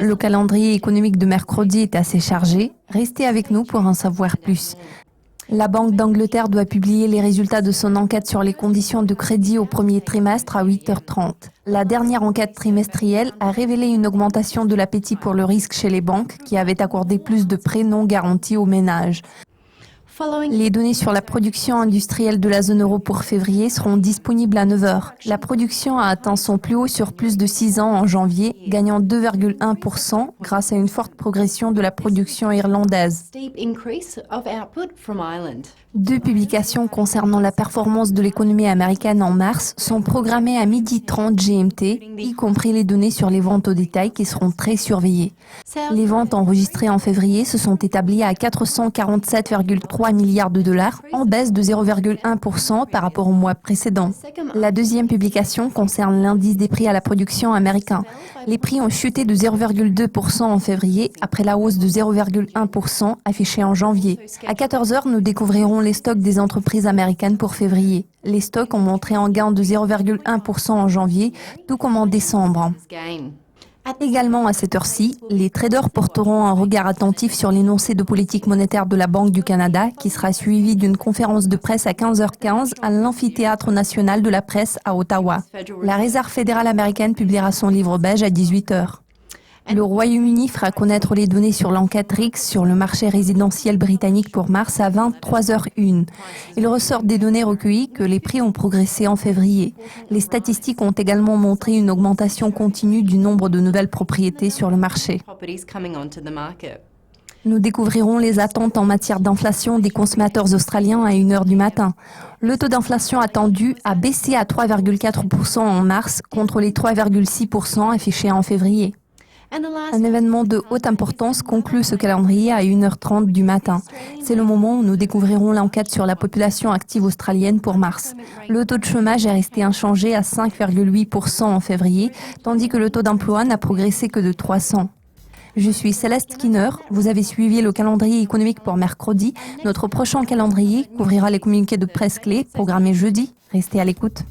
Le calendrier économique de mercredi est assez chargé. Restez avec nous pour en savoir plus. La Banque d'Angleterre doit publier les résultats de son enquête sur les conditions de crédit au premier trimestre à 8h30. La dernière enquête trimestrielle a révélé une augmentation de l'appétit pour le risque chez les banques qui avaient accordé plus de prêts non garantis aux ménages. Les données sur la production industrielle de la zone euro pour février seront disponibles à 9h. La production a atteint son plus haut sur plus de 6 ans en janvier, gagnant 2,1% grâce à une forte progression de la production irlandaise. Deux publications concernant la performance de l'économie américaine en mars sont programmées à 12h30 GMT, y compris les données sur les ventes au détail qui seront très surveillées. Les ventes enregistrées en février se sont établies à 447,3 milliards de dollars, en baisse de 0,1% par rapport au mois précédent. La deuxième publication concerne l'indice des prix à la production américain. Les prix ont chuté de 0,2% en février, après la hausse de 0,1% affichée en janvier. À 14h, nous découvrirons les stocks des entreprises américaines pour février. Les stocks ont montré un gain de 0,1% en janvier, tout comme en décembre. Également à cette heure-ci, les traders porteront un regard attentif sur l'énoncé de politique monétaire de la Banque du Canada qui sera suivi d'une conférence de presse à 15h15 à l'Amphithéâtre national de la presse à Ottawa. La Réserve fédérale américaine publiera son livre beige à 18h. Le Royaume-Uni fera connaître les données sur l'enquête RICS sur le marché résidentiel britannique pour mars à 23h01. Il ressort des données recueillies que les prix ont progressé en février. Les statistiques ont également montré une augmentation continue du nombre de nouvelles propriétés sur le marché. Nous découvrirons les attentes en matière d'inflation des consommateurs australiens à 1h du matin. Le taux d'inflation attendu a baissé à 3,4% en mars contre les 3,6% affichés en février. Un événement de haute importance conclut ce calendrier à 1h30 du matin. C'est le moment où nous découvrirons l'enquête sur la population active australienne pour mars. Le taux de chômage est resté inchangé à 5,8% en février, tandis que le taux d'emploi n'a progressé que de 300. Je suis Céleste Skinner. Vous avez suivi le calendrier économique pour mercredi. Notre prochain calendrier couvrira les communiqués de presse clés programmés jeudi. Restez à l'écoute.